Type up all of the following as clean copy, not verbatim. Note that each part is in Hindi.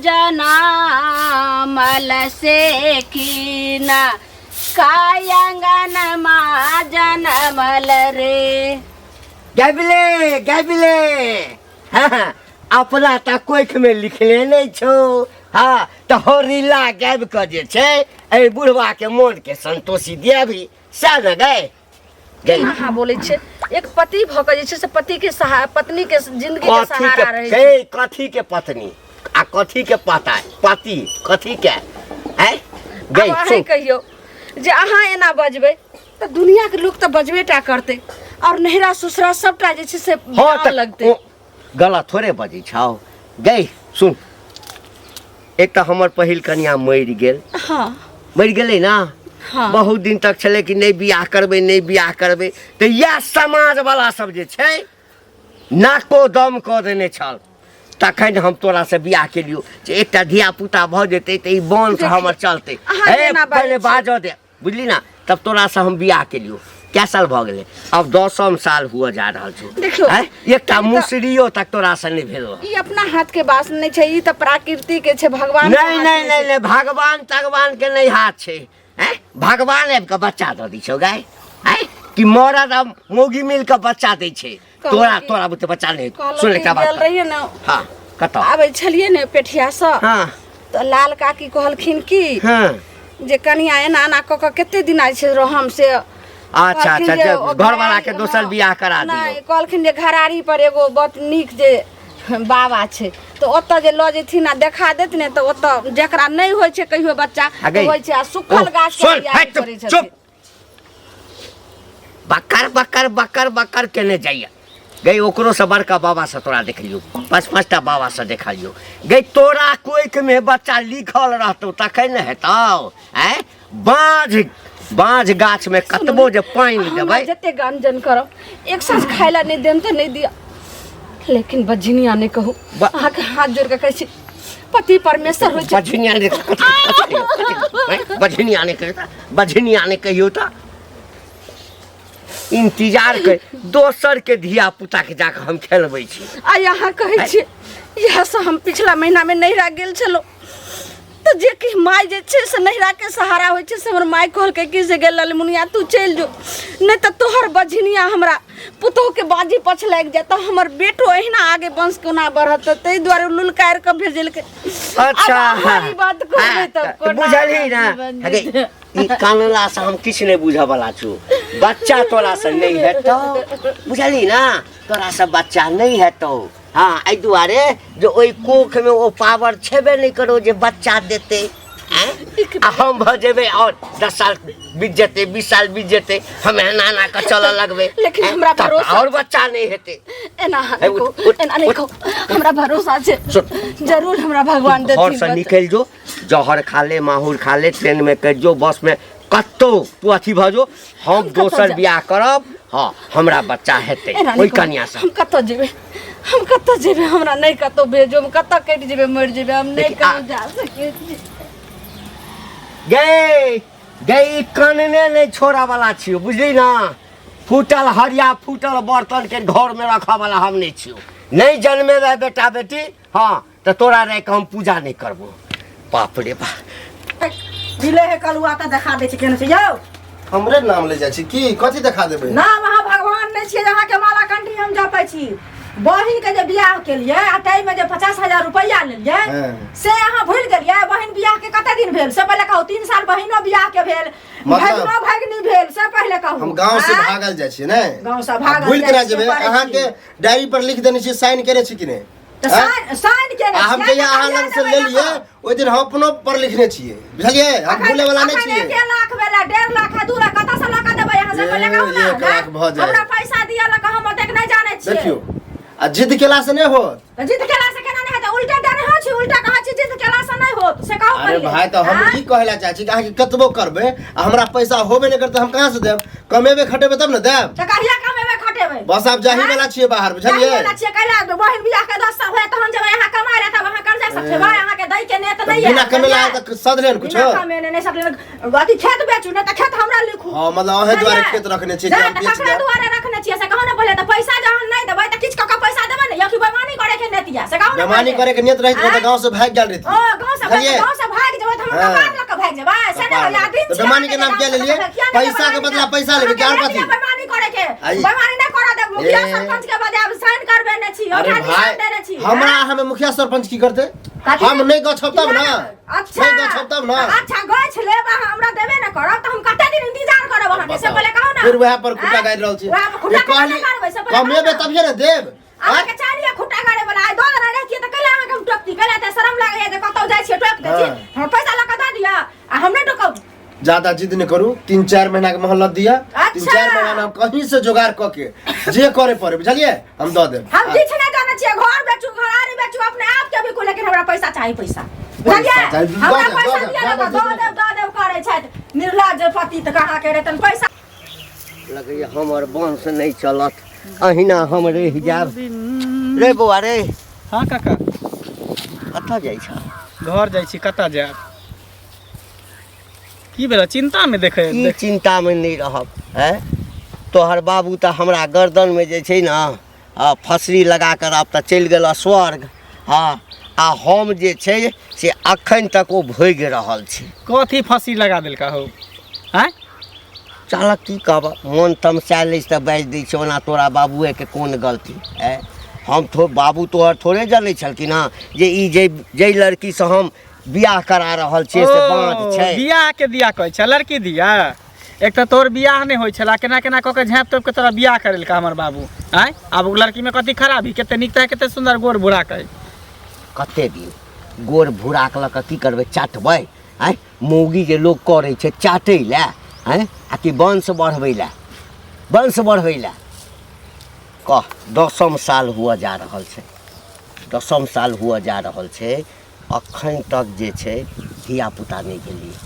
जनामल से कीना कायंगन माँ जनमल रे। गैबले हाँ अपना ता कोख में लिखले नहीं छो। हाँ तो होरीला गैब कर जे छे ए बुढ़वा के मन के संतोषी दिया भी सा न गए हाँ बोले छे एक पति भक जे छे से पति के पत्नी के जिंदगी के सहारा रहे छे। कथी के पत्नी आ कथी के पता पति कथी के है गई सुन कहियो जे अहाँ एना बजबे तो दुनिया के लोग तो बजबे टा करते और नहरा ससुरा सबटा जे छे से लगते गलत थोड़े बजे छाओ गई सुन एक तो हमर पहिल कन्या मर गेल। हाँ मर गेले ना। हाँ। बहुत दिन तक चले कि नहीं बियाह करबे तो यह समाज वाला सब जे छे नाको दम कर देने छल तखन हम तोरा से बियाह के लियो जे एकटा धिया पुता भ जेते त ई बन से हमर चलते पहले बाजो दे बुझली ना तब तोरा से हम बियाह के लियो क्या साल भ गेले अब 10 साल हुआ जा रहल छो देखियो एकटा मुसरियो तक तोरा से नहीं भेलो। ई अपना हाथ के बात नहीं छे ई त प्रकृति के छे भगवान नहीं भगवान के नहीं हाथ छे भगवान आबि के बच्चा द दी छौ गाय कि मरद अब मोगी मिल के बच्चा दै छे तोरा बुते बच्चा नहीं सुन एकटा बात रहिए ना। हां कतो आबै छलिए ने पेठिया से। हां तो लाल काकी कहलखिन की हां जे कनिया एना एना क के केते दिन आइ छे रहम से। अच्छा घर वाला के दोसर बियाह करा दियो। नहीं कहलखिन जे घरारी पर एगो बहुत नीक जे बाबा छे तो ओत जे ल जेथिन आ देखा देथिन तो ओत जेकरा नहीं होय छे कहियो बच्चा होय छे आ सुखल गाछ के तैयारी करै छे। बकर केने जाइए गई ओकरो से बड़का बाबा से तोरा देख लियो 5-5टा बाबा से देखा लियो गई तोरा कोइक में बच्चा लिखल रहतो तखन न हेतौ बाँझ गाछ में कतबो जे पानी देबै जते गंजन करो एक साँझ खाइला नहीं देम तो नहीं दिया लेकिन बजनिया ने कहू अहाँ के हाथ जोड़ के कहै छी पति परमेश्वर होय छै। बजनिया ने कहियो त इंतजार कर दोसर के धिया पुता के जाके हम खेलबै छी आ यहाँ कहै छी यह से हम पिछला महीना में नहिरा गेल छलो तो जे कि माय जे छे से नहिरा के सहारा होय छे से हमर माय कहल के कि से गेल ललमुनिया तू चल जो नहीं तो तोहर बजनिया हमरा पुतो के बाजी पछ लाग जाता हमर बेटो एहिना आगे वंश कोना बढ़त तै द्वारे लुलकार के भेजल के। अच्छा हमारी बात कहबै तो बुझली ना ई कानला से हम किछ नहीं बुझा वाला छु बच्चा तोरा से नहीं हेतौ बुझली ना तोरा से बच्चा नहीं हेतौ। हाँ आई दुआरे जो ओई कोख में वो पावर छेबे नहीं करो जे बच्चा देते हम भजेबे और 10 साल बीत जेते 20 साल बीत जेते हम नाना का चल लगबे लेकिन हमरा भरोसा और बच्चा नहीं हेते एना देखो हमरा भरोसा छे जरूर हमरा भगवान देथिन। और से निकल जो जहर खा ले माहौर खा ले ट्रेन में कर जो बस में कत्तो तू अथी भजो हम दोसर बियाह करब। हाँ हमरा बच्चा हेते ओई कन्या से हम कत्तो जेबे हमरा नहीं कत्तो भेजो हम कत्तो कट जेबे मर जेबे हम नहीं कहीं जा सके गई कानने नहीं छोड़ा वाला छियो बुझली ना फूटल हरिया फूटल बर्तन के घर में रखा वाला हम नहीं छियो नहीं जन्मे रहे बेटा बेटी। हाँ तो तोरा रह के हम पूजा नहीं करबो बाप रे बाप दिले है कलुआ त देखा दे छी केने से यौ हमरे नाम ले जाय छी की कथि देखा देबे नाम अहाँ भगवान नहीं छियै जहाँ के माला कंठी हम जपै छी बहिन के जे बियाह के लिए आ टाइम में जे 50,000 रुपया लेलिए से अहाँ भूल गेलिए बहिन बियाह के कते दिन भेल से पहले कहू 3 साल बहिनो बियाह के भेल भगिनो भगिनी भेल से पहले कहू हम गांव से भागल जाय छी ने गांव से भागल भूल के ना जेबे अहाँ के डायरी पर लिख देने छी साइन करे छी कि ने तो साइन के हम के अहाँ लग से ले लिए ओइ दिन हम अपनो पर लिखने छियै बुझलिए हम भूले वाला नहीं छियै 1 लाख भेला 1.5 लाख 2 लाख कत से लगा देबै अहाँ से पहले कहू ना 1 लाख भ जाय हमरा पैसा दिया लगा हम ओतेक नहीं जाने छियै देखियो आ जिद केला से नहीं हो जिद केला से केना नहीं होता उल्टा डर हो छी उल्टा कहा छी जिद केला से नहीं होत से कहू अरे भाई तो हम की कहला चाहे छी कि कतबो करबे आ हमरा पैसा होबे नहीं करते हम कहां से देब कमेबे खटेबे तब न देब त कहिया कमेबे खटेबे बस आप जाही वाला छियै बाहर बुझलिए जाही वाला छियै कैला बहिन बियाह के 10 साल होय तहन जब यहां कमाय रहता वहां कर्जा सब छै भाई यहां के दई के ने त नहीं है बिना कमेला त सदले न कुछ बिना कमेने नहीं सदले अथी खेत बेचू ने त खेत हमरा लिखू हां मतलब ओहे द्वारे खेत रखने छियै जे बेच दे द्वारे रखने छियै से कहू ने पहले त पैसा जहन नहीं देबै त किछ क पैसा देबै ने या कि बेईमानी करे के नेतिया से कहू बेमानी करे के नियत रही तो गांव से भाग गेल रही ओ गांव से भाग जेबै त हम कपार लक भाग जेबै से ना यादिन तो बेमानी के नाम क्या ले लिए पैसा के बदला पैसा लेबे क्या और कथी बेमानी करे के बेमानी नहीं करा दे मुखिया सरपंच के बदे अब साइन करबे ने छी अरे भाई हमरा हमें मुखिया सरपंच की करते हम नहीं गछब तब ना अच्छा नहीं गछब तब ना अच्छा गछ लेबा हमरा देबे न करब त हम कते दिन इंतजार करब अहाँ से पहले कहू ना फिर वह पर खुटा गाड़ रहल छी ये कहली कमेबे तभिए ना देब अहाँ के चाहिए खुटा गाड़े वाला आइ 2 दिन रहतिए त कले अहाँ के हम टोकती कले त शरम लागे जे कतौ जाय छी टोक दे छी हम पैसा लगा द दिया आ हम नहीं टोकब ज्यादा जिद न करू 3-4 महीना के मोहलत दिया 3-4 महीना में कहीं से जुगाड़ क के जे करे पड़े बुझलिए हम द देब हम किछ नहीं जाने छिए घर बेचू घरारी बेचू अपने आप के भी को लेकिन हमरा पैसा चाहिए पैसा बुझलिए हमरा पैसा दिया दो देव करे छै निर्लज पति त कहां के रेतन पैसा लगे हमर वंश नहीं चलत अहिना हम रह जाब रे बौआ रे। हाँ काका कतऽ जाइ छ घर जाइ छी कतऽ जायब की भेल चिंता में देखे की चिंता में नहीं रहब है तोहर बाबू तो हमरा गर्दन में जे छै ना फसरी लगा कर अब तऽ चलि गेल स्वर्ग। हाँ आ हम जे छै से अखन तक ओ भोग रहल छी। कथी फांसी लगा देलका हो हैं चल की कहब मन तमसा लै तऽ बाजि दै छै ओना तोरा बाबुए के कोन गलती है हम तो बाबू तोहर थोड़े जनै छलखिन हँ जे ई जे लड़की से हम बियाह करा रहल छियै से बाँध छै। बियाह के दिया कहै छै लड़की दिया एक तो तोर बियाह नहीं होइ छला केना केना कऽ के झाँप तोप के तोरा बियाह करेलका हमर बाबू आय आब उ लड़की में कथी खराबी कते नीक त कते सुंदर गोर भूरा कहे कते दिन गोर भूरा के लऽ की करबै चाटबै आय मौगी जे लोग करे छै चाटै लए आय आ कि वंश बढ़बै लए कह 10म साल हुआ जा रहल छै 10म साल हुआ जा रहल छै अखन तक जे छै धिया पुता नहीं गेलिए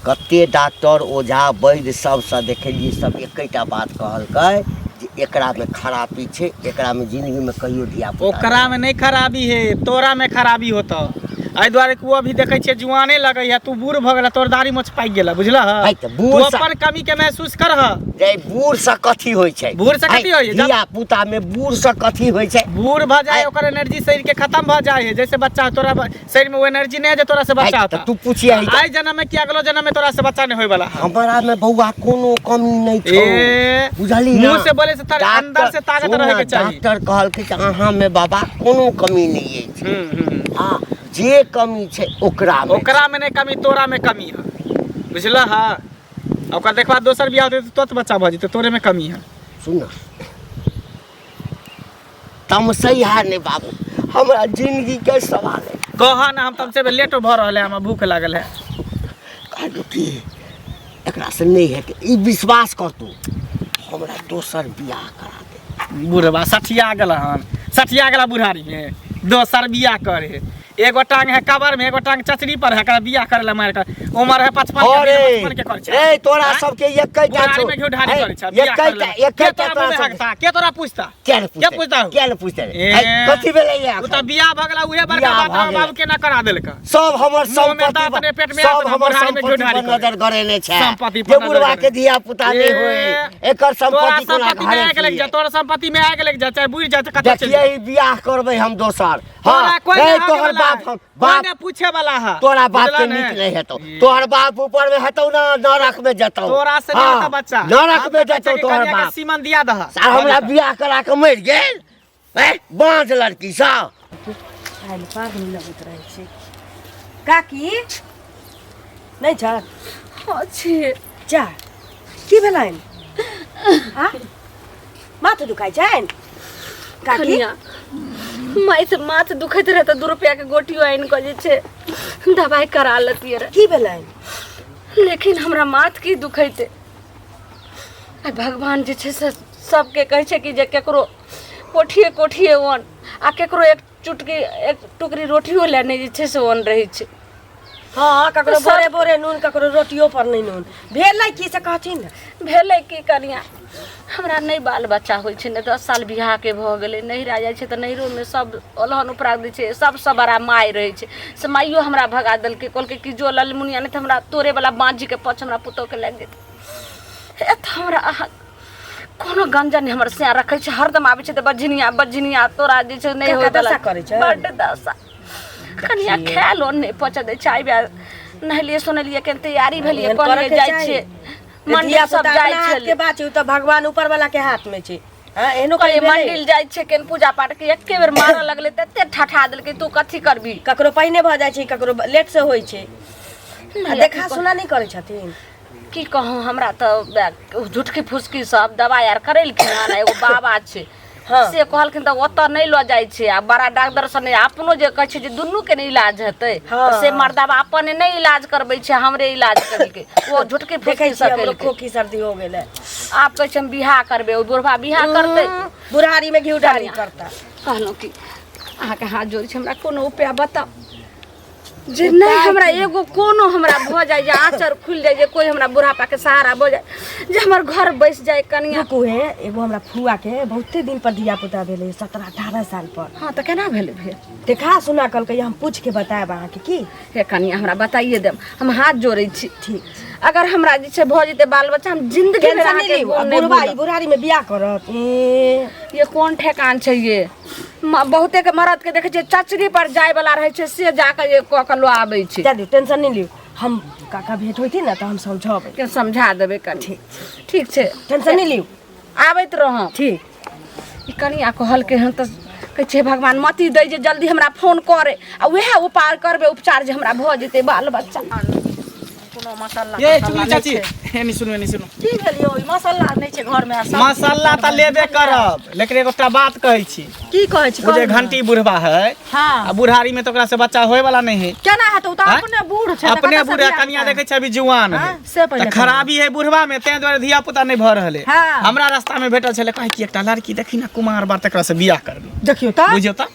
कते डॉक्टर ओझा वैद्य सबसे देखेलिए सब एकैटा बात कहलकै जे एकरा में खराबी छै एकरा में जिंदगी में कहियो धिया पुता ओकरा में नहीं खराबी है तोरा में खराबी होता एहि दुआरे तू अभी देखे छियै जुआने लगै है तू बूढ़ भ गेला तोर दाढ़ी मोछ पाकि गेला बुझला है तू अपन कमी के महसूस करह जे बूढ़ से कथी होय छै बूढ़ से कथी होय धिया पुता में बूढ़ से कथी होय छै बूढ़ भ जाए ओकर एनर्जी शरीर के खत्म भ जाए है जैसे बच्चा तोरा शरीर में वो एनर्जी नहीं है जे तोरा से बच्चा होता तू पूछिए आई जन्म में कि अगलो जन्म में तोरा से बच्चा नहीं होय वाला हमरा में बौआ कोनो कमी नहीं छै बुझली ना मुंह से बोले से तार अंदर से ताकत रहे के चाहिए डॉक्टर कहलकै कि अहाँ में बाबा कोनो कमी नहीं है हां जे कमी छै ओकरा में नहीं कमी तोरा में कमी है बुझला है ओकर देखबा दोसर बियाह होते तो तोत बच्चा भ जेते तोरे में कमी है सुन तमसैया ने बाबू हमरा जिंदगी के सवाल है कहा ना हम तुमसे लेट भ रहले हम भूख लागल है कहलू कि एकरा से नहीं है कि ई विश्वास कर तू हमरा दोसर बियाह करा दे बुढ़वा सठिया गेला बुढ़ारी में दोसर बियाह करे एगो टांग है कबर में एगो टांग चचरी पर है बियाह करे ला मार कर उम्र है 55 के करे ए तोरा सब के एकैटा बुढ़ारी में ढारी करे छ एकैटा के तोरा पूछता के पूछता कथी भेलै या उ त बियाह भ गेला उहे बड़का बात बाबू के ना करा देलक सब हमर संपत्ति अपने पेट में सब हमर संपत्ति पर नजर गरेने छै जे बुढ़वा के धिया पुता नहीं होय एकर संपत्ति कोना घरे के लग जा तोरा संपत्ति में आके लग जा चाहे बुझ जा कत चल देखिए बियाह करबै हम दोसर हां तोहर बाप पूछे वाला है तोरा बाप के नीक नहीं हेतौ तोहर बाप ऊपर में हेतौ ना नरक में जतौ तोरा से नहीं बच्चा नरक में जतौ तोहर बाप सीमन दिया दह हमरा बियाह करा के मर गेल ए बांझ लड़की सा आइल पागल लगत रहे छै काकी नहीं जा अच्छे जा की भेलाइन हां माथा दुखाइ छै काकी माई से माथ दुखैत रहे तो 2 रुपया के गोटियो आइन के जे छै दवाई करा लेती रे की भेलाइन लेकिन हमरा माथ की दुखैते भगवान जे छै से सबके कहै छै कि जे केकरो कोठिए ओन आ केकरो एक टुकरी रोटियो लेने जे छै से ओन रहै छै हाँ ककरो बोरे नून ककरो रोटियो पर नहीं नून भेलै की से कहथिन भेलै की कनिया हमरा नहीं बाल बच्चा होइ छै ने 10 साल बियाह के भ गेलै नहिरा जाइ छै त नहिरो में सब ओलहन उपरा दै छै सबसे बड़ा माय रहै छै से माइयो हमरा भगा देलकै कहलकै कि जो ललमुनिया नहीं त हमरा तोरे वाला बांझी के पछ हमरा पुतो के लाग जेतै ए त हमरा कोनो गंजन हमर से रखे छै हरदम आबै छै त बजनिया तोरा जे छै नहीं का होय दशा करै छै? बड्ड दशा कनिया खाय लो नहीं पच दे चाय बे नहलिए सुनलिए के तैयारी भेलिए कहलिए जाय छै मंदिर सब जाय छै के बात छै त भगवान ऊपर वाला के हाथ में छै। हां एहनो कहलिए कहीं मंदिर जाय छै केन पूजा पाठ के एके बेर मारऽ लगले त एते ठठा देलकै तू कथी करबी ककरो पहिने भ जाय छै ककरो लेट से होय छै। देखा सुना नहीं करै छथिन की कहूँ हमरा तो झुटकी फुसकी सब दवाई आर करेलखिन हन एगो बाबा छै हाँ। से कहलखिन त ओतऽ नहीं ल जाय छै आ बड़ा डॉक्टर से नहीं अपनो जे कहै छै जे दुनू के नहीं इलाज हेतै हाँ, तो से मर्दाबा अपने नहीं इलाज करबै छै हमरे इलाज करके वो झुटकी देखे फुसकी छी हमरो सकेलकै खोखी सर्दी हो गेलै। आप कहै छै हम बियाह करबै ओ बुढ़वा बियाह करतै बुढ़ारी में घी डाली करता। कहलहुँ कि अहाँके हाथ जोड़ै छै हमरा कोनो उपाय बताउ जे नहीं हमरा एगो कोनो हमरा भ जाय जे आचर खुल जाय जे कोई हमरा बुढ़ापा के सहारा भ जाय जे हमर घर बैस जाय कनिया रुकू है एगो हमरा फुआ के बहुते दिन पर दिया पुता भेले 17-18 साल पर। हाँ तो केना भेल भेल देखा सुना कल के हम पूछ के बताएब अहाँ के की हे कनिया हमरा बताइए देम हम हाथ जोड़ै छी ठीक अगर हमरा जे छै भ जेतै बाल बच्चा हम जिंदगी में टेंशन नहीं ली बुढ़वा ई बुढ़ारी में बियाह करत ये कौन ठेकान छै ये बहुते के मरद के देखे छै चचरी पर जाय वाला रहे छै से जाके ये क के लो आबै छै दादी टेंशन नहीं लियो हम काका भेंट होती ना तो हम समझाबे के समझा देबै कनी ठीक छै टेंशन नहीं लियो आबैत रह ठीक ई कनिया कहलकै हन त कहै छै भगवान मती दै जे जल्दी हमरा फोन करे आ वएह उपाय करबै उपचार जे हमरा भ जेतै बाल बच्चा कोनो मसाला ये चुनी चाची एनी सुनो की भेलियो ई मसाला नहीं छै घर में मसाला त लेबे करब लेकिन एगोटा बात कहै छी की कहै छी वो जे घंटी बुढ़वा है हां आ बुढ़ारी में तो ओकरा से बच्चा होय वाला नहीं है केना है तो हाँ? अपने बूढ़ छै अपने बूढ़ा कनिया देखे छै अभी जुआन है से पहले त खराबी है बुढ़वा में तै द्वारे धिया पुता नहीं भ रहले हाँ। हमरा रास्ता में भेटल छले कहे कि एकटा लड़की देखी ना कुमार बात एकरा से बियाह करबी देखियो त बुझियो त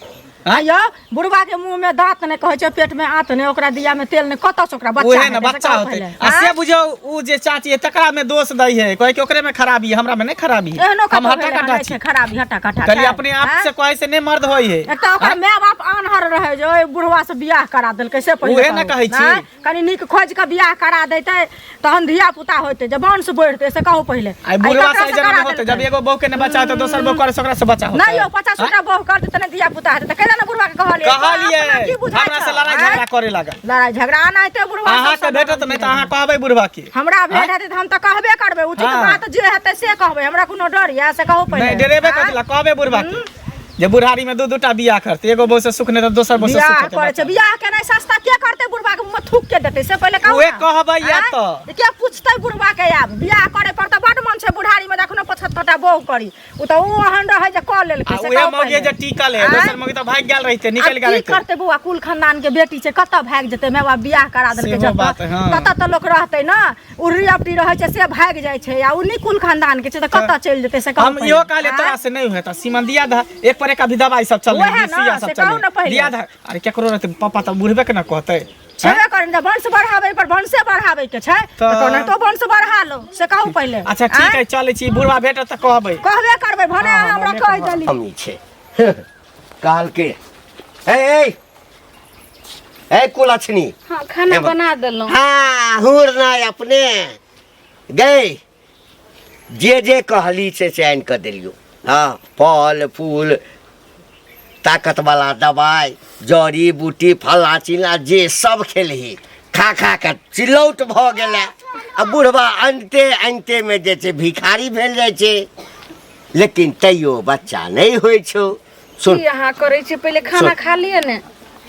आयो बुढ़वा के मुंह में दांत ने कहै छै पेट में आंत ने ओकरा दिया में तेल ने कत से ओकरा बच्चा ओहे ना बच्चा होते आ से बुझियो उ जे चाची है तकरा में दोष दै है कहे कि ओकरे में खराबी है हमरा में नहीं खराबी है एहनो हम कतो हटा कटा छी खराबी हटा कटा कली अपने आप से कहे से नहीं मर्द होई है एक तो ओकर माय बाप आन्हर रहे जो ओइ बुढ़वा से बियाह करा देलकै से पहिले ओहे ना कहै छी। कनी नीक खोज के बियाह करा देतै तहन धिया पुता होतै जब वंश बढ़तै से कहू पहिले आई बुढ़वा से जन्म होते जब एगो बहू के नहीं बच्चा तो दोसर बहू करे से ओकरा से बच्चा होता नहीं यो 50 टा बहू कर देतै धिया पुता हेतै त केना ना बुढ़वा के कहलिए कहलिए हमरा से लड़ाई झगड़ा करे लागल लड़ाई झगड़ा ना हेतै बुढ़वा अहाँ के भेटत नहीं त अहाँ कहबै बुढ़वा के हमरा भेट हेतै त हम त कहबे करबै उचित हाँ। बात जे हेतै से कहबै हमरा कोनो डर या से कहू पहिले नहीं डरेबे करला कहबे बुढ़वा के जे बुढ़ारी में दू टा बियाह करते एगो बहू से सुख नहीं तो दोसर बहू से बियाह सुख करे छै बियाह के नहीं सस्ता के करतै बुढ़वा के मुंह थूक के देतै से पहिले कहू ओहे कहबै या आँय? त के पूछतै बुढ़वा के आब बियाह करे पर त बड मन छै बुढ़ारी में देखनो 75 टा बहू करी उ त उ हन रहे जे क लेलकै आ से उहे कहू मौगे पहिले। जे टिकल है आँय? दोसर मौगे तो भाग गेल रहिते निकल आब गेल की रहिते करतै बुआ कुल खानदान के बेटी छै कत भाग जेतै माय बाप बियाह करा देलकै सेहो जब बात है, हाँ। तत त लोक रहतै न उर्री अपटी रहै छै से भाग जाइ छै आ उ नी कुल खानदान के छै त कत चलि जेतै से कहू हम इहो कहले तोरा से नहीं होता सीमन दिया धा एक पर एक अभी दवाई सब चल ओहे रही ना, सिया सब से चल कहू ना रही पहिले। दिया धा अरे केकरो रहते पापा त बुढ़बे के ना कहते छेबे करें त वंश बढ़ाबै पर वंशे बढ़ाबै के छै त कोनो तो वंश बढ़ा लो से कहू पहिले अच्छा ठीक है चले छी बुढ़वा भेटत त कहबै कहबे करबै भने हमरा कहि देली हमनी छे काल के ए कुलछनी हाँ खाना बना देलहुँ हाँ हुर ना अपने गए जे कहली से चयन कर दिलियो हाँ फल फूल ताकत वाला दवाई जड़ी बूटी फला चिला जे सब खेलही खा के चिलौट भ गेलै आ बुढ़वा अंते में जे छै भिखारी भेल जाइ छै लेकिन तैयो बच्चा नहीं होइ छौ सुन की अहाँ करै छी पहिले खाना खा लिअ ने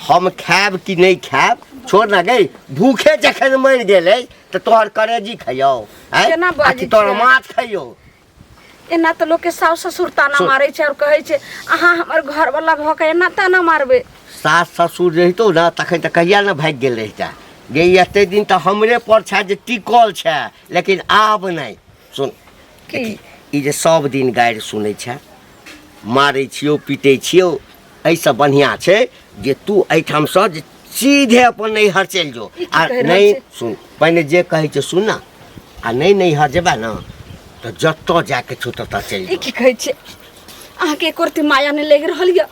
हम खायब कि नहीं खायब छोड़ ना गई भूखे जखन मर गेलै तो तोहर करेजी खइयो केना बाजै आकि तोहर छियै? माछ खइयो एना तऽ लोक के साउस ससुर ताना मारै छै और कहै छै अहाँ हमर घर वाला भ के एना ताना मारबै सास ससुर रहितो ना तखन तऽ कहिया ना भागि गेल रहिता गे एते दिन तऽ हमरे पर छै जे टिकल छै लेकिन आब नहीं सुन की? ई जे सब दिन गारि सुनै छै मारै छियौ पीटै छियौ एहिसँ बढ़िआँ छै जे तू एहिठाम से जे सीधे अपन नैहर चलि जो ई की आ कहि रहल नहीं छै? सुन पहिने जे कहै छै सुन ना आ नहीं नैहर जेबे ना तऽ जतऽ जाके छौ ततऽ चलि ई जो की कहै छै अहाँके एको रत्ती माया नहि लागि रहल यऽ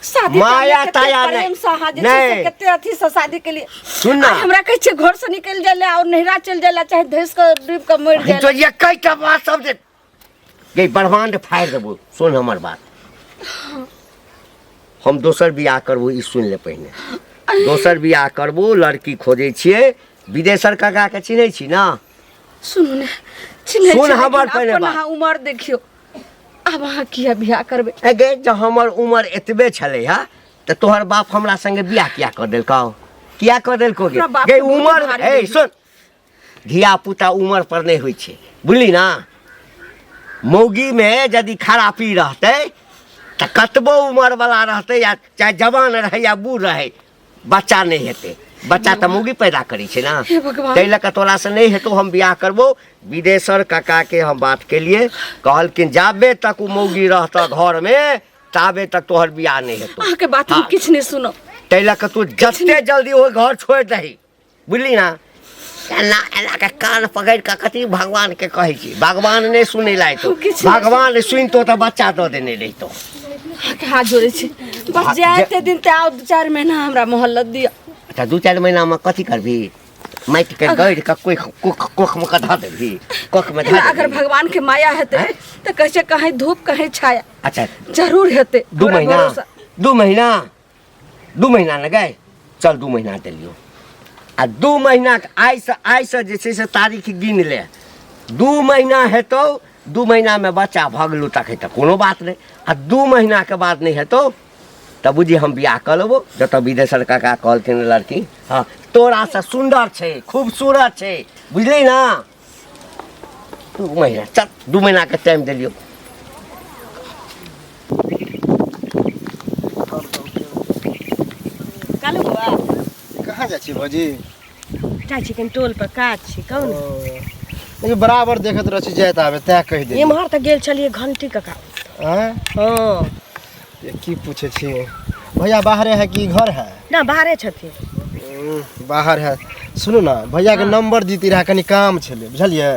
शादी माया ताया नहि। प्रेम से अहाँ जे छै नहि। से कते अथी से शादी के लिए सुन ना। आइ हमरा कहै छै घर से निकलि जाय ला और नैहरा चलि जाय ला चाहे धैस के डूब के मरि जाय तो ला ये कईटा बात सब जे गई ब्रह्मांड फाड़ देबो। सुन हमर बात, हम दोसर बियाह करबो, ई सुन ले पहिने। दोसर बियाह करबो, लड़की खोजे छियै। विदेशर काका के चिन्है छी ना? सुनू ने सुन हमर पहिने अपन बात। अहाँ उमर देखियो, अब अहाँ किया बियाह करबै? गे जब हमर उम्र एतबे छलै हा त तोहर बाप हमरा संगे बियाह किया कर देलकौ? किया कर देलको गे? हमरा बाप गे के बहुत उम्र भारी ए रहै। सुन, धिया पुता उम्र पर नहीं होइ छै, बुझली ना? मौगी में यदि खरापी रहतै त कतबो उम्र वाला रहतै या चाहे जवान रहे या बूढ़ रहे, बच्चा नहीं हेतै। बच्चा त मौगी पैदा करै छै ना। हे भगवान। तै लऽ कऽ तोरा से नहीं हेतौ, हम बियाह करबो। विदेशर काका के हम बात केलिए, कहलखिन जाबे तक उ मौगी रहता घर में ताबे तक तोहर बियाह नहीं हेतौ। अहाँ के बात हम हाँ। किछ नहीं सुनो। तै लऽ कऽ तू जते जल्दी वो घर छोड़ दही, बुझली ना? एना एना के कान पकड़ के कथी भगवान के कहै छी, भगवान नहीं सुनै लायतो। किछु नहि भगवान सुनतो त बच्चा दऽ देने रहितो। अहाँ के हाथ जोड़े छी, बस हाँ, जाते दिन ते आओ 2-4 महीना हमरा मोहल्लत दिया। अच्छा 2-4 महीना में कथी करबी? माटि के गढ़ के कोई कोख में धऽ देबही, कोख में धऽ अगर देबही। भगवान के माया हेतै त कैसे कहीं धूप कहीं छाया अच्छा जरूर हेतै। 2 हमरा महीना, भरोसा। 2 महीना, 2 महीना न गए, चल 2 महीना देलियो। आ 2 महीना के आइ से जे छै से तारीख गिन ले। 2 महीना हेतौ, 2 महीना में बच्चा भगलू तक हेतौ, कोनो बात नहीं। आ 2 महीना के बाद नहीं हेतौ तब बुझी हम बियाह कर लेबो। जत विदेशर काका कहलखिन लड़की हाँ तोरा से सुंदर छै, खूबसूरत छै, बुझली ना? 2 महीना, चल 2 महीना के टाइम दिलियो। कालू बुआ कहाँ जाइ छी भौजी? जाइ छी कनि टोल पर काज छी, कहू ने। लेकिन बराबर देखत रह छी जाइत आबे, तैं कहि दे। एम्हर तऽ गेल छलियै घंटी कका। हाँ हाँ ये की पूछे छी? भैया बाहरे है कि घर है? ना बाहरे छथिन। बाहर है। सुनू ना, भैया के नंबर दीती रहा, कनी काम छलै, बुझलिए?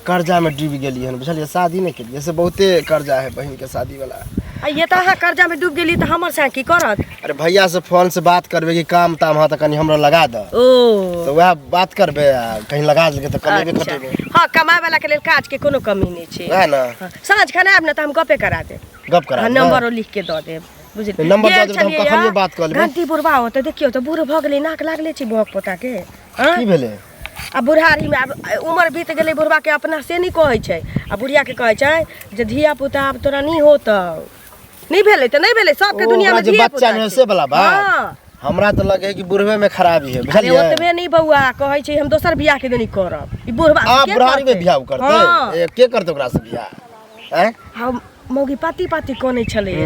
कर्जा में डूब गेलिए हन, बुझलिए? शादी नहीं केलिए से बहुते कर्जा है बहन के शादी वाला। आ ये तऽ अहाँ कर्जा में डूब गेली तऽ हमर से की करत? अरे भैया से फोन से बात करबे कि काम ताम हाँ तो कनी हमरा लगा द, ओ तो वह बात करबे आ कहीं लगा देलके तो कमेबे अच्छा। कटेबे। हाँ कमाए वाला के लेल काज के कोनो कमी नहीं छै। है ना? हाँ, साँझ खन आयब ने तऽ हम गपे करा देब। गप करा हाँ देब। नंबरो लिख के दऽ देब, बुझलिए? नंबर दऽ गेल देब तऽ हम छलियै कखनिये या, बात कऽ लेबै। घंटी बुढ़बा हो तऽ देखियौ तऽ बूढ़ भऽ गेलै, नाक लागले छै बौक पोता के। हाँ? की भेले? आ बुढ़ारी में आब उम्र बीत गेलै बुढ़बा के, अपना से नहीं कहै छै आ बुढ़िया के कहै छै जे धिया पुता आब तोरा नहीं होतौ। नहीं भेलै तऽ नहीं भेलै, सबके दुनिया में जे धिया बच्चा पुता में छै। से वाला बात हाँ हमरा तो लगे कि बुढ़वे में खराबी है, अरे बुझलिए? ओतबे नहीं बउआ कहै छै हम दोसर बियाह के नहीं करब। ई बुढ़बा आ के बुढ़ारी में करतै? बियाह करते हाँ के करते ओकरा से बियाह? हैं? हम मौगी पाती पाती कोने छलै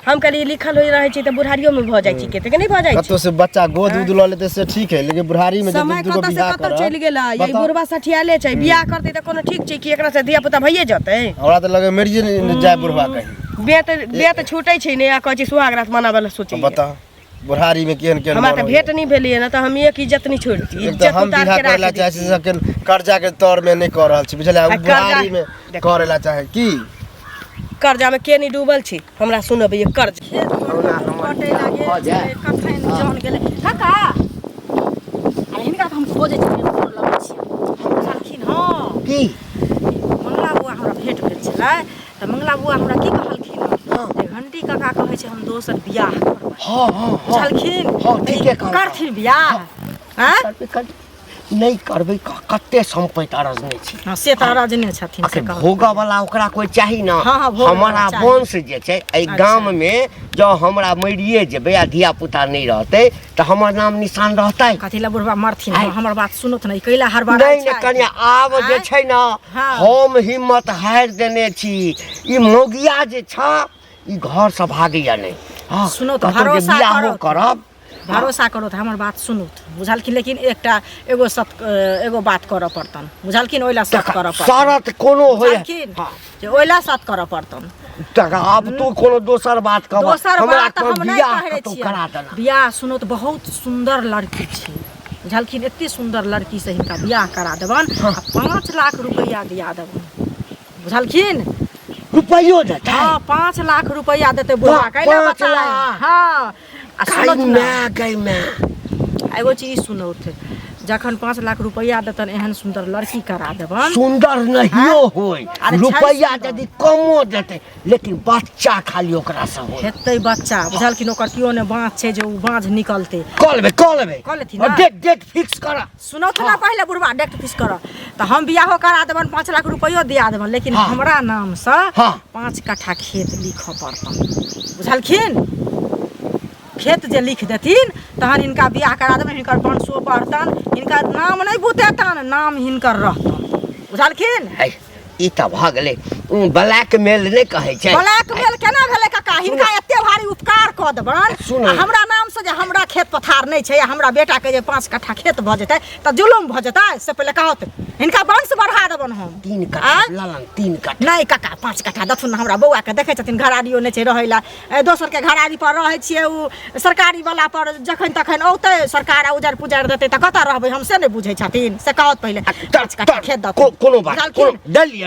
हम कहलिए लिखल होई रहे छै तऽ बुढ़ारियो में भ जाइ छै, केते के नहीं भ जाइ छै। कतो से बच्चा गोद उद ल लेते से ठीक है, लेकिन बुढ़ारी में समय जब दूगो कतऽ से बियाह कतऽ करब चलि गेला, यही बताउ। बुढ़बा सठियाले छै, बियाह करतै तऽ कोनो ठीक छै कि एकरा से धिया पुता भइए जेतै? हमरा तो लगे मरिए नहीं जाए बुढ़वा कहीं। बेत छूटै छै ने, आ कहै छै सुहाग रात मनाबै ला सोचै बता बुढ़ारी में केहन केहन हमरा मर तऽ होइए। भेट नहीं भेलिए ना, तऽ हम एक इज्जत नहीं छोड़ती, एक तो इज्जत हम उतार बियाह के करेला राख चाहे दी। छी सकेन कर्जा के तौर में नहीं कर रहल छी, बुझलिए? आ उ बुढ़ारी में देखो। करेला चाहे की? कर्जा में के नहीं डूबल छी, हमरा सुनब ये कर्ज कटे लागे कखन जान गेलै काका। अरे हिनका तऽ हम खोजै छी, फोन लगै छी हम कहलखिन हाँ की मंगला बुआ हमरा भेंट भेल छलै तऽ मंगला बुआ हमरा की कहलखिन जे घंटी काका कहै छै हम दोसर बियाह करबै। हाँ हाँ हाँ बुझलखिन हाँ, ठीके कहलखिन। करथिन बियाह। हाँ नहीं करबै कते संपत्ति अरजने छी। हाँ, से तऽ राजने छथिन से आखिर कहलखिन। भोगा वाला ओकरा कोई चाही ना। हाँ, हाँ, भोगा वाला हमारा चाही। वंश जे छै एहि गाम में जो हमरा मरिए जेबै आ धिया पुता नहीं रहतै तऽ हमर नाम निशान रहतै? कथी ला बुढ़बा मरथिन? आइ। हमर बात सुनत नहीं, कैला हर बार नहीं नहीं कनिया आब जे छै ना हाँ। हम हिम्मत हारि देने छी। ई मौगिया जे छ ई घर से भागैया नहीं। हाँ सुनो तऽ कतहु जे भरोसा बियाहो करो। करब भरोसा करो तऽ हमर बात सुनू, बुझलखिन? लेकिन एगो बात करऽ पड़तन, बुझलखिन? ओइला सत करऽ पड़तन, शरत कोनो होय बुझलखिन? जे ओइला सत करऽ पड़तन। अब तू कोनो दोसर बात कहब दोसर हमरा बात कोई हम नहीं बियाह कहै कतहु छियै। करा देना। बियाह सुनो तऽ बहुत सुंदर लड़की छै, बुझलखिन? एते सुंदर लड़की से हिनका बियाह करा देबन आ 5 लाख रुपया दिया देबन, बुझलखिन? रुपयो देतै? हाँ 5 लाख रुपया देते बुढ़ा, कैला 5 बताए? लाख? हाँ आ सुनो गई ना, मैं गई मैं एगो चीज सुनो थे, जखन 5 लाख रुपया देतन एहन सुंदर लड़की करा देबन। सुंदर नहियो होय, अरे रुपया छै यदि कमो देते लेकिन बच्चा खाली ओकरा से होय। हेतै बच्चा बुझलखिन ओकर कियो ने बाँझ छै जे उ बाँझ निकलतै। कॉल लेथिन ना। डेट फिक्स करा। सुनो तो ना पहले बुढ़वा डेट फिक्स कर तो हम बियाहो करा देबन 5 लाख रुपयो दिया देबन लेकिन हमरा नाम से 5 कट्ठा खेत लिख पड़तन बुझलखिन। खेत जे लिख देथिन तहन इनका बियाह करा देबन, हिनकर वंशो बढ़तन, हिनका नाम नहीं बुतेतन, नाम हिनकर रहतन बुझलखिन। ई त भ गेलै ब्लैकमेल नहीं कहै छै। ब्लैकमेल केना भेलै काका, हिनका एते भारी उपकार क देबन हमरा नाम से जे हमरा खेत पथार नहीं छै, हमरा बेटा के जे 5 कट्ठा खेत भ जेतै त जुलुम भ जेतै। से पहिले कहत हिनका वंश बढ़ा देबन हम 3 कट्ठा ललन 3 कट्ठा नहीं काका 5 कट्ठा दथुन हमरा बौआ के देखे छथिन घरारियो नहीं छै रहैला, दोसर के घरारी पर रहै छियै, उ सरकारी वाला पर जखन तखन औतै सरकार उजर पुजर देतै त कत रहबै हम से नहीं बुझै छथिन। से कहत पहिले 5 कट्ठा खेत दथुन कोनो बात डलिया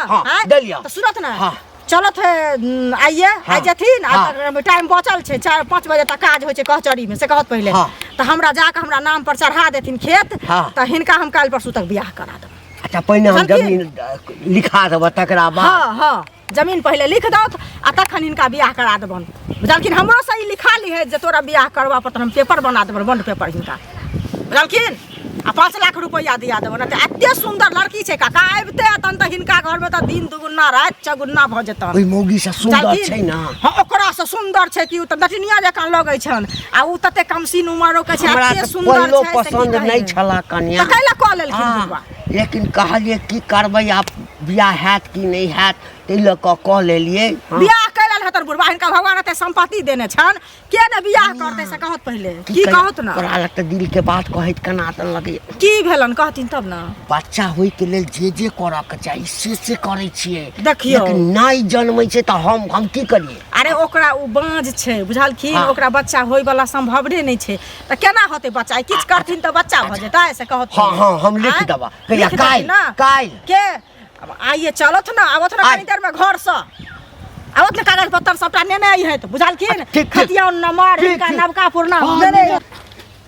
हां डलिया तो सुनत ना चलत है आइए आ जथिन टाइम बचल छै 4-5 बजे तक काज होय छै कचहरी में। से कहत पहिले त हमरा जाके हमरा नाम पर चढ़ा देथिन खेत त हिनका हम काल परसू तक बियाह करा देब। अच्छा पहिने हम जमीन लिखा देब तकरा बाद हां जमीन पहिले लिख दौत आ तखन हिनका बियाह करा देबन बुझलखिन। हमरो से ई लिखा ली है जे तोरा बियाह करबा पर हम पेपर बना देबन बॉन्ड पेपर हिनका बुझलखिन। आ 5 लाख रुपया दिया देबन। एते सुंदर लड़की छै काका, आबिते तन त हिनका घर में त दिन दुगुना रात चगुना भ जेतन। ओइ मौगी से सुंदर छै ना। हां ओकरा से सुंदर छै कि उ त नटनिया जकां लगै छन आ उ तते कमसिन उमरो के छै, एते सुंदर छै से पसंद नहीं छला कन्या। त कैला क लेलखिन बुढ़वा, लेकिन कहलिए की करबै आप बियाह हैत कि नहीं हैत ते ल क लेलिए। बियाह कैलन हतर बुढ़वा, हिनका भगवान एते संपत्ति देने छन, के ने बियाह करतै से कहत पहिले की कहत ना। तोरा लग त दिल के बात कहैत कना त लगे की भेलन कहथिन तब ना। बच्चा होय के लेल जे करऽ के चाही से करै छियै, देखियो लेकिन नहीं जन्मै छै त हम की करिए। अरे ओकरा उ बाँझ छै बुझलखिन, ओकरा बच्चा होय वाला संभवने नहीं छै त केना होतै बच्चा। किछ करथिन त बच्चा भ जेतै से कहत। हां हम लिख देबा कहिया काल के अब आइए चलत ना आवत ना कनी देर में घर से आवत ना कागज पत्तर सबटा नेने आई है त बुझलखिन। खतिया नंबर हिनका नवका पुरना देने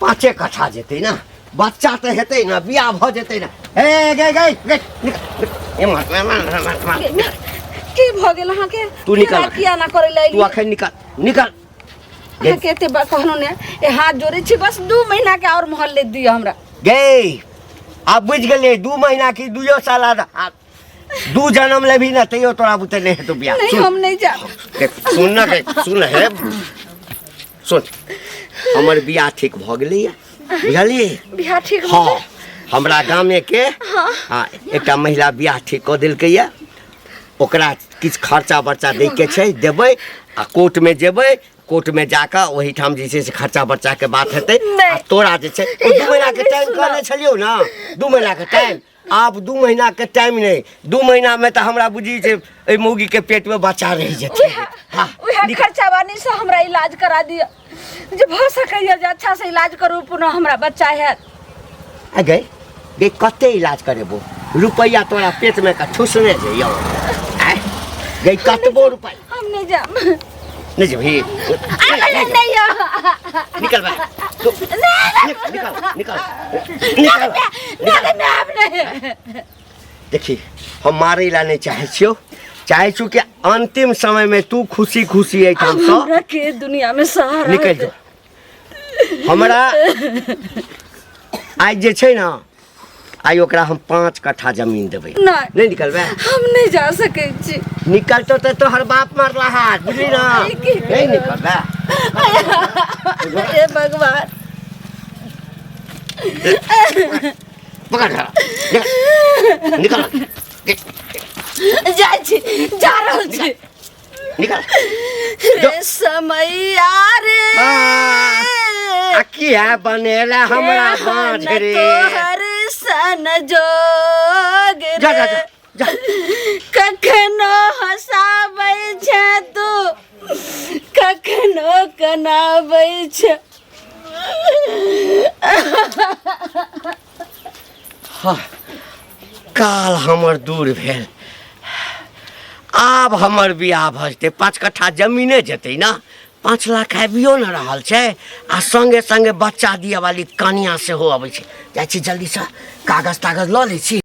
5 कट्ठा जेतै ना, बच्चा त हेतै ना, बियाह भ जेतै ना। ए गई ए मत की भ गेल अहाँ के? तू निकल किया ना करे ले तू अखन निकल केते कहनो ने ए हाथ जोड़े छी बस 2 महीना के और मोहल्ले दियो हमरा। गई अब बुझ गेलिए 2 महीना की 2 साल 2 जन्म ले भी ना तैयो तोरा बुते नहीं है तो बियाह। नहीं हम नहीं जा। सुन है सुन हमर बियाह ठीक भ गेलै बुझलिए। बियाह ठीक भ हां हमरा गामे के हां एकटा महिला बियाह ठीक क देलकै या, ओकरा किछ खर्चा बर्चा दै के छै देबै आ कोर्ट में जेबै, कोर्ट में जाकर वही ठाम जे छै से खर्चा बर्चा के बात हेतै। तोरा जे छै 2 महीना के टाइम कहने छलियौ ना, 2 महीना के टाइम। आप 2 महीना के टाइम नहीं, 2 महीना में तो हमरा बुझी जे ए मौगी के पेट में बच्चा रह जेतै। हां ओहे खर्चा बानी से हमरा इलाज करा दिया जे भ सकैया जे अच्छा से इलाज करू पुनः हमरा बच्चा है। आ गई कते इलाज करेबो, रुपया तोरा पेट में का ठुसने जइयो। गई कतबो रुपया हम नहीं जा। नहीं जभी नहीं निकल बा निकल देखी हम मारे ला नहीं चाहे छु कि अंतिम समय में तू खुशी खुशी है हम सब हमरा के दुनिया में सहारा निकल जो। हमरा आज जे छै ना आई ओकरा हम 5 कट्ठा जमीन देबै। नहीं निकलबे हम नहीं जा सकै छी। निकल तो तोहर बाप मारला हाथ बुझली ना, नहीं निकलबे। हे भगवान पकड़ निकल जाय छी जा रहल छी निकल रे समैया रे अकिया बनेला हमरा बांझ रे तोहर सन जोग जा जा रे जा कखनो हसाबै छै तू कखनो कनाबै छै। काल हमर दूर भेल, आब हमर बियाह भ जेतै। 5 कट्ठा जमीने जेतै ना, 5 लाख आबियो न रहल छै आ संगे संगे बच्चा दिए वाली कनिया सेहो अबै छै। जाइ छी जल्दी से कागज तागज लऽ लै छी।